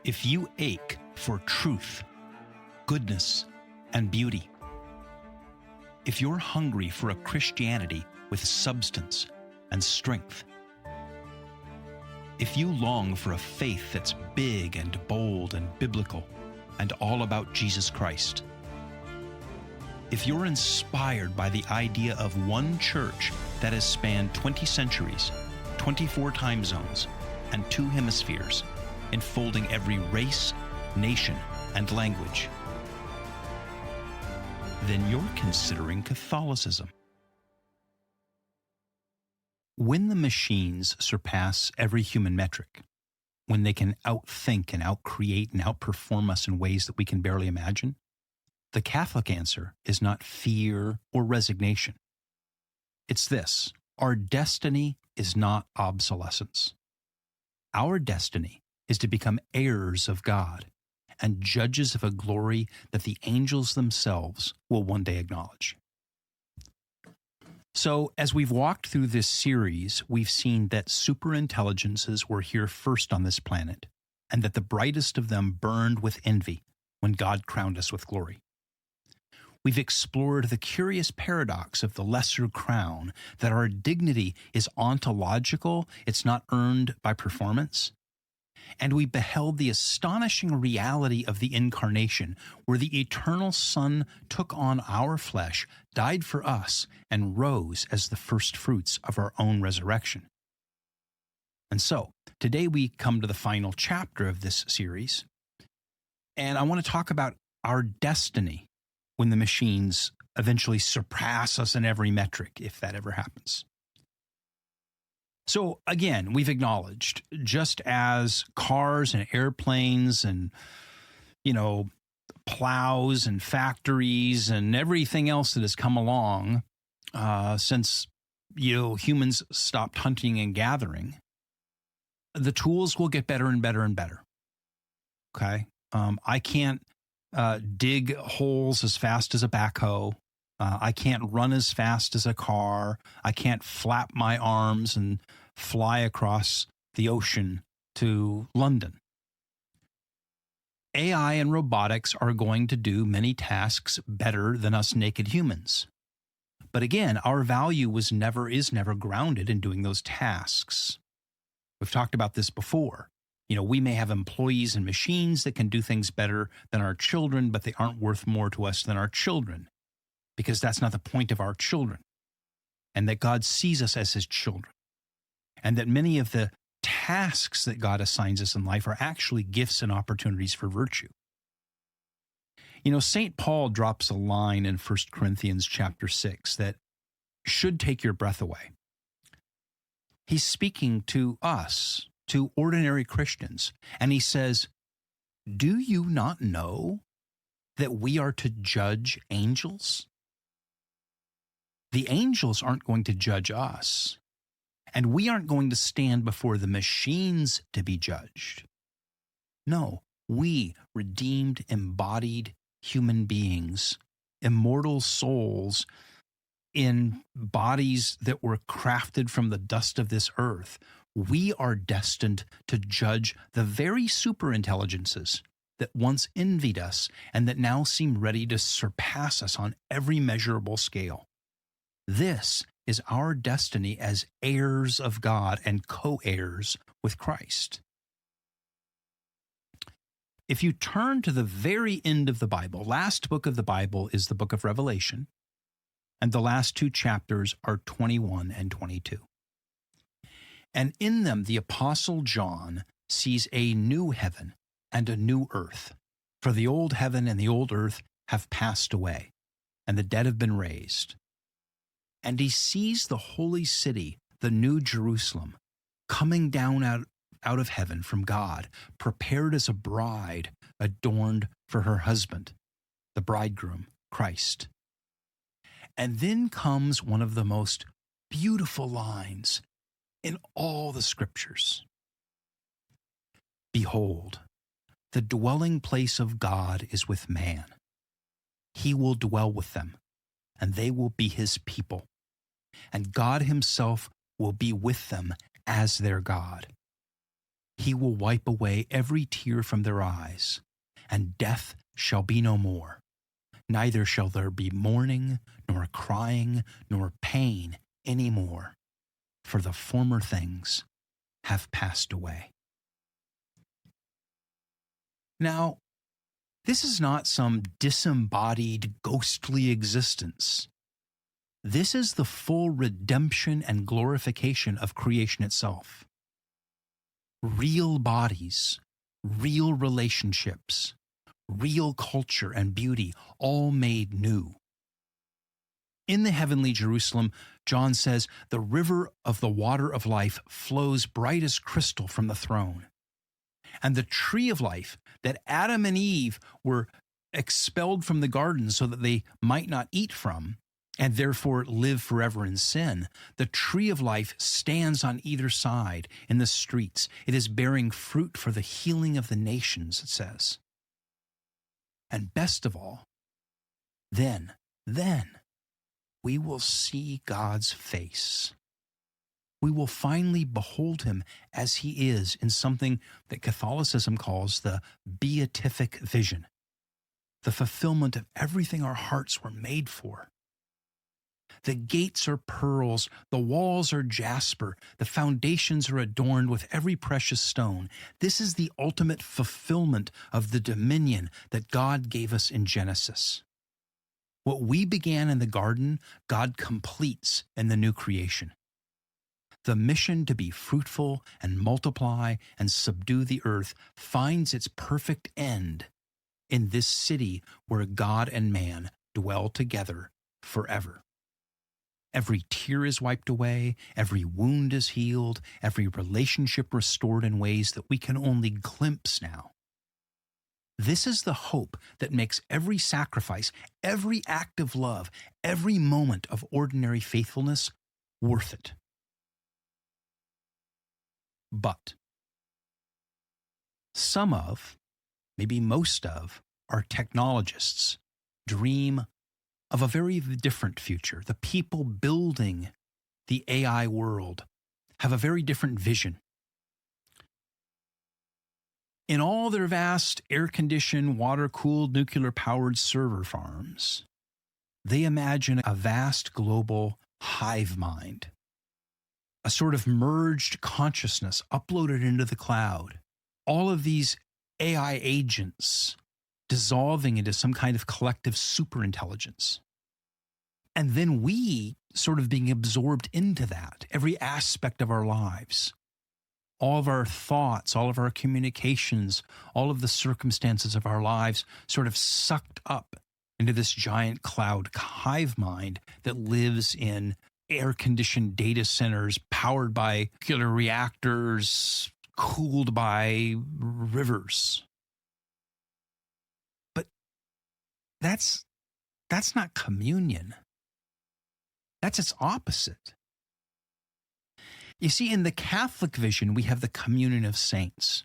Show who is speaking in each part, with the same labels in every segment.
Speaker 1: If you ache for truth, goodness, and beauty, if you're hungry for a Christianity with substance and strength, if you long for a faith that's big and bold and biblical and all about Jesus Christ, if you're inspired by the idea of one church that has spanned 20 centuries, 24 time zones, and 2 hemispheres, enfolding every race, nation, and language, then you're considering Catholicism. When the machines surpass every human metric, when they can outthink and outcreate and outperform us in ways that we can barely imagine, the Catholic answer is not fear or resignation. It's this: our destiny is not obsolescence. Our destiny is to become heirs of God and judges of a glory that the angels themselves will one day acknowledge. So, as we've walked through this series, we've seen that superintelligences were here first on this planet, and that the brightest of them burned with envy when God crowned us with glory. We've explored the curious paradox of the lesser crown, that our dignity is ontological, it's not earned by performance. And we beheld the astonishing reality of the incarnation, where the eternal Son took on our flesh, died for us, and rose as the first fruits of our own resurrection. And so, today we come to the final chapter of this series, and I want to talk about our destiny when the machines eventually surpass us in every metric, if that ever happens. So again, we've acknowledged, just as cars and airplanes and, plows and factories and everything else that has come along since, humans stopped hunting and gathering, the tools will get better and better and better. Okay? I can't dig holes as fast as a backhoe. I can't run as fast as a car. I can't flap my arms and fly across the ocean to London. AI and robotics are going to do many tasks better than us naked humans. But again, our value is never grounded in doing those tasks. We've talked about this before. We may have employees and machines that can do things better than our children, but they aren't worth more to us than our children, because that's not the point of our children, and that God sees us as his children, and that many of the tasks that God assigns us in life are actually gifts and opportunities for virtue. St. Paul drops a line in 1 Corinthians chapter 6 that should take your breath away. He's speaking to us, to ordinary Christians, and he says, "Do you not know that we are to judge angels? The angels aren't going to judge us, and we aren't going to stand before the machines to be judged. No, we, redeemed, embodied human beings, immortal souls in bodies that were crafted from the dust of this earth, we are destined to judge the very superintelligences that once envied us and that now seem ready to surpass us on every measurable scale. This is our destiny as heirs of God and co-heirs with Christ." If you turn to the very end of the Bible, last book of the Bible is the book of Revelation, and the last 2 chapters are 21 and 22. And in them, the Apostle John sees a new heaven and a new earth, for the old heaven and the old earth have passed away, and the dead have been raised. And he sees the holy city, the new Jerusalem, coming down out of heaven from God, prepared as a bride adorned for her husband, the bridegroom, Christ. And then comes one of the most beautiful lines in all the scriptures. "Behold, the dwelling place of God is with man. He will dwell with them, and they will be his people. And God himself will be with them as their God. He will wipe away every tear from their eyes, and death shall be no more. Neither shall there be mourning, nor crying, nor pain any more, for the former things have passed away. Now, this is not some disembodied, ghostly existence. This is the full redemption and glorification of creation itself. Real bodies, real relationships, real culture and beauty, all made new. In the heavenly Jerusalem, John says, the river of the water of life flows bright as crystal from the throne. And the tree of life that Adam and Eve were expelled from the garden so that they might not eat from, and therefore live forever in sin, the tree of life stands on either side in the streets. It is bearing fruit for the healing of the nations, it says. And best of all, then, we will see God's face. We will finally behold him as he is in something that Catholicism calls the beatific vision, the fulfillment of everything our hearts were made for. The gates are pearls, the walls are jasper, the foundations are adorned with every precious stone. This is the ultimate fulfillment of the dominion that God gave us in Genesis. What we began in the garden, God completes in the new creation. The mission to be fruitful and multiply and subdue the earth finds its perfect end in this city where God and man dwell together forever. Every tear is wiped away, every wound is healed, every relationship restored in ways that we can only glimpse now. This is the hope that makes every sacrifice, every act of love, every moment of ordinary faithfulness worth it. But some of, maybe most of, our technologists dream of a very different future. The people building the AI world have a very different vision. In all their vast air-conditioned, water-cooled, nuclear-powered server farms, they imagine a vast global hive-mind, a sort of merged consciousness uploaded into the cloud. All of these AI agents dissolving into some kind of collective superintelligence. And then we sort of being absorbed into that, every aspect of our lives, all of our thoughts, all of our communications, all of the circumstances of our lives sort of sucked up into this giant cloud hive mind that lives in air-conditioned data centers powered by nuclear reactors, cooled by rivers. That's not communion. That's its opposite. You see, in the Catholic vision, we have the communion of saints.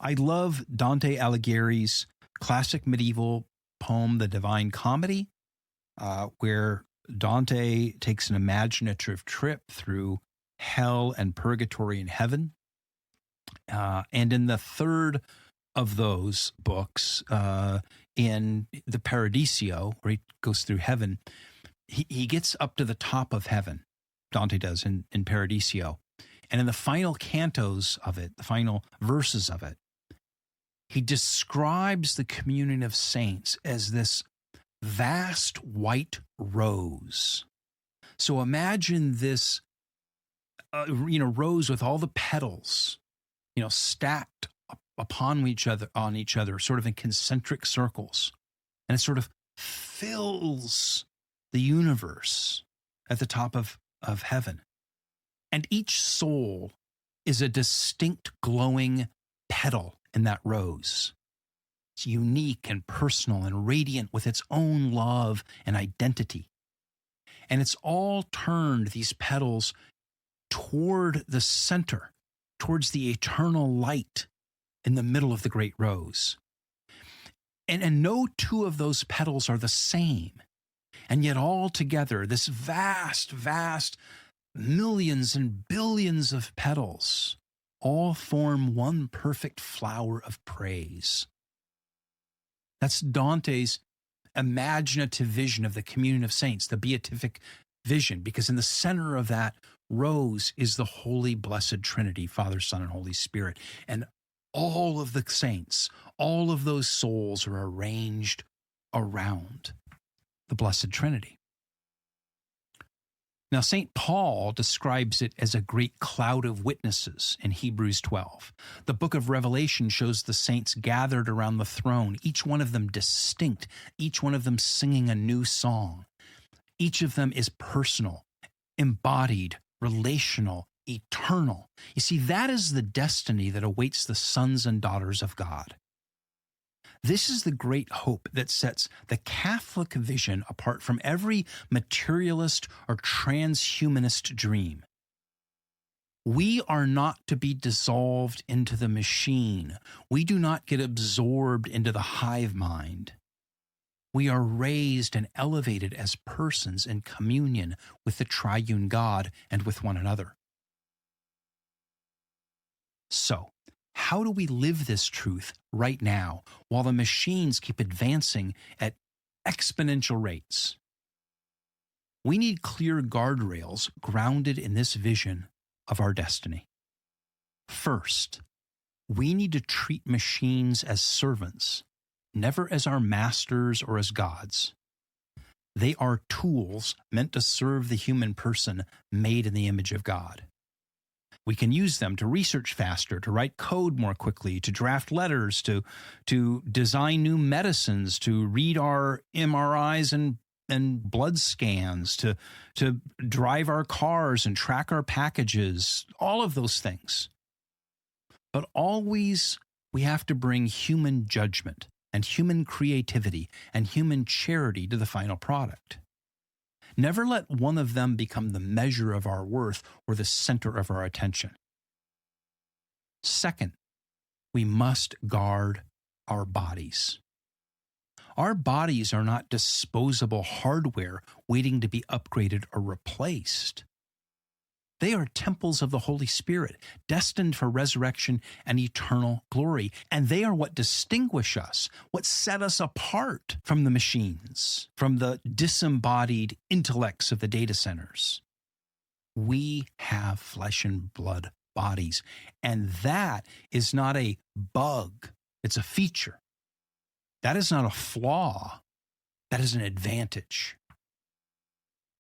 Speaker 1: I love Dante Alighieri's classic medieval poem, The Divine Comedy, where Dante takes an imaginative trip through hell and purgatory and heaven. And in the third of those books, in the Paradiso, where he goes through heaven, he gets up to the top of heaven, Dante does in Paradiso. And in the final cantos of it, the final verses of it, he describes the communion of saints as this vast white rose. So imagine this, rose with all the petals, stacked upon each other, sort of in concentric circles. And it sort of fills the universe at the top of heaven. And each soul is a distinct glowing petal in that rose. It's unique and personal and radiant with its own love and identity. And it's all turned, these petals, toward the center, towards the eternal light in the middle of the great rose. And no two of those petals are the same. And yet all together, this vast, vast millions and billions of petals, all form one perfect flower of praise. That's Dante's imaginative vision of the communion of saints, the beatific vision, because in the center of that rose is the holy, blessed Trinity, Father, Son, and Holy Spirit. And all of the saints, all of those souls are arranged around the Blessed Trinity. Now, St. Paul describes it as a great cloud of witnesses in Hebrews 12. The book of Revelation shows the saints gathered around the throne, each one of them distinct, each one of them singing a new song. Each of them is personal, embodied, relational, eternal. You see, that is the destiny that awaits the sons and daughters of God. This is the great hope that sets the Catholic vision apart from every materialist or transhumanist dream. We are not to be dissolved into the machine. We do not get absorbed into the hive-mind. We are raised and elevated as persons in communion with the triune God and with one another. So, how do we live this truth right now while the machines keep advancing at exponential rates? We need clear guardrails grounded in this vision of our destiny. First, we need to treat machines as servants, never as our masters or as gods. They are tools meant to serve the human person made in the image of God. We can use them to research faster, to write code more quickly, to draft letters, to design new medicines, to read our MRIs and blood scans, to drive our cars and track our packages, all of those things. But always we have to bring human judgment and human creativity and human charity to the final product. Never let one of them become the measure of our worth or the center of our attention. Second, we must guard our bodies. Our bodies are not disposable hardware waiting to be upgraded or replaced. They are temples of the Holy Spirit, destined for resurrection and eternal glory. And they are what distinguish us, what set us apart from the machines, from the disembodied intellects of the data centers. We have flesh and blood bodies, and that is not a bug. It's a feature. That is not a flaw. That is an advantage.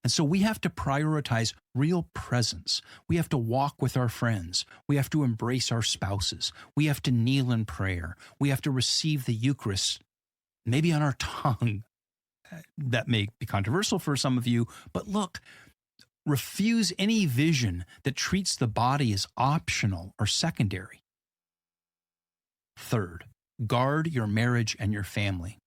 Speaker 1: And so we have to prioritize real presence. We have to walk with our friends. We have to embrace our spouses. We have to kneel in prayer. We have to receive the Eucharist, maybe on our tongue. That may be controversial for some of you, but look, refuse any vision that treats the body as optional or secondary. Third, guard your marriage and your family.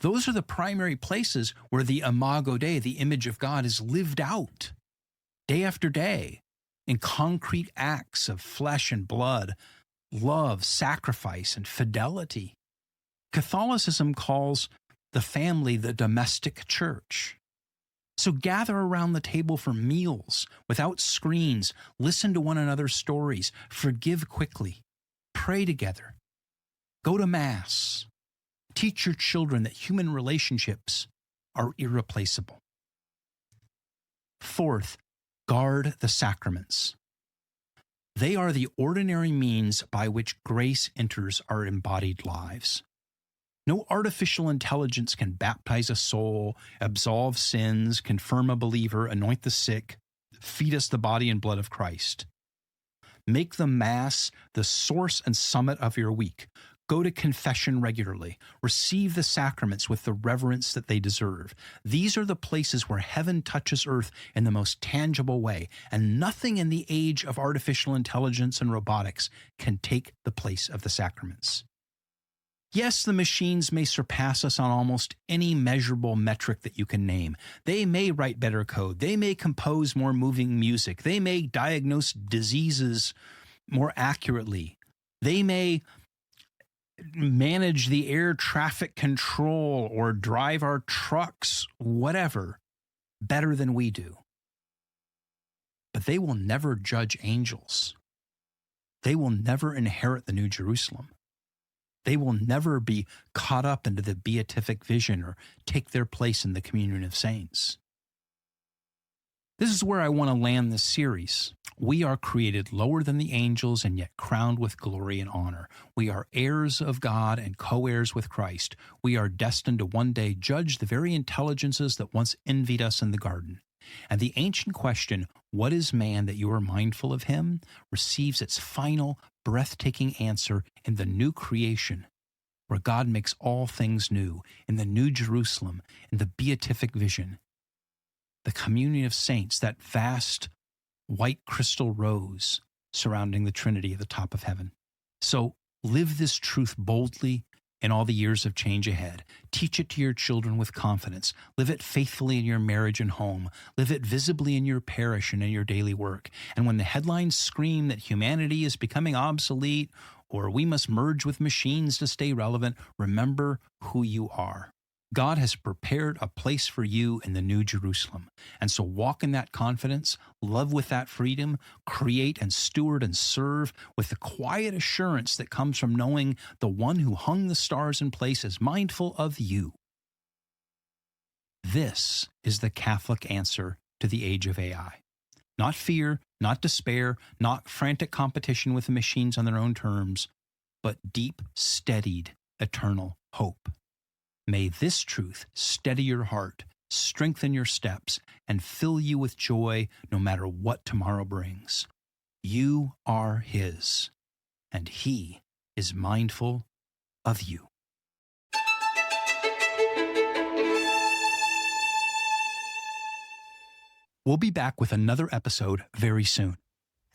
Speaker 1: Those are the primary places where the Imago Dei, the image of God, is lived out day after day in concrete acts of flesh and blood, love, sacrifice, and fidelity. Catholicism calls the family the domestic church. So gather around the table for meals without screens, listen to one another's stories, forgive quickly, pray together, go to Mass. Teach your children that human relationships are irreplaceable. Fourth, guard the sacraments. They are the ordinary means by which grace enters our embodied lives. No artificial intelligence can baptize a soul, absolve sins, confirm a believer, anoint the sick, feed us the body and blood of Christ. Make the Mass the source and summit of your week. Go to confession regularly. Receive the sacraments with the reverence that they deserve. These are the places where heaven touches earth in the most tangible way, and nothing in the age of artificial intelligence and robotics can take the place of the sacraments. Yes, the machines may surpass us on almost any measurable metric that you can name. They may write better code. They may compose more moving music. They may diagnose diseases more accurately. They may manage the air traffic control or drive our trucks, whatever, better than we do. But they will never judge angels. they will never inherit the New Jerusalem. They will never be caught up into the beatific vision or take their place in the communion of saints. This is where I want to land this series. We are created lower than the angels and yet crowned with glory and honor. We are heirs of God and co-heirs with Christ. We are destined to one day judge the very intelligences that once envied us in the garden. And the ancient question, what is man that you are mindful of him, receives its final, breathtaking answer in the new creation, where God makes all things new, in the New Jerusalem, in the beatific vision. The communion of saints, that vast white crystal rose surrounding the Trinity at the top of heaven. So live this truth boldly in all the years of change ahead. Teach it to your children with confidence. Live it faithfully in your marriage and home. Live it visibly in your parish and in your daily work. And when the headlines scream that humanity is becoming obsolete or we must merge with machines to stay relevant, remember who you are. God has prepared a place for you in the New Jerusalem. And so walk in that confidence, love with that freedom, create and steward and serve with the quiet assurance that comes from knowing the one who hung the stars in place is mindful of you. This is the Catholic answer to the age of AI. Not fear, not despair, not frantic competition with the machines on their own terms, but deep, steadied, eternal hope. May this truth steady your heart, strengthen your steps, and fill you with joy no matter what tomorrow brings. You are His, and He is mindful of you. We'll be back with another episode very soon.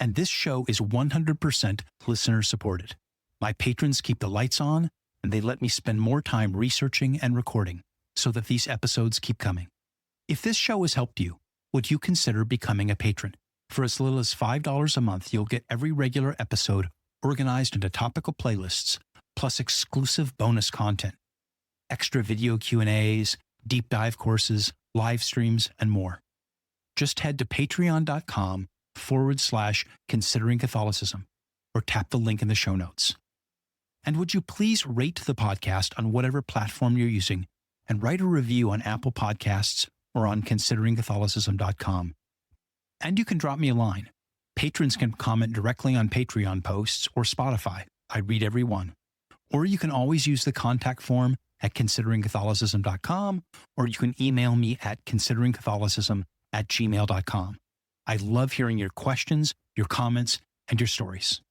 Speaker 1: And this show is 100% listener supported. My patrons keep the lights on, and they let me spend more time researching and recording so that these episodes keep coming. If this show has helped you, would you consider becoming a patron? For as little as $5 a month, you'll get every regular episode organized into topical playlists, plus exclusive bonus content, extra video Q&As, deep dive courses, live streams, and more. Just head to patreon.com/considering Catholicism or tap the link in the show notes. And would you please rate the podcast on whatever platform you're using and write a review on Apple Podcasts or on consideringcatholicism.com. And you can drop me a line. Patrons can comment directly on Patreon posts or Spotify. I read every one. Or you can always use the contact form at consideringcatholicism.com, or you can email me at consideringcatholicism@gmail.com. I love hearing your questions, your comments, and your stories.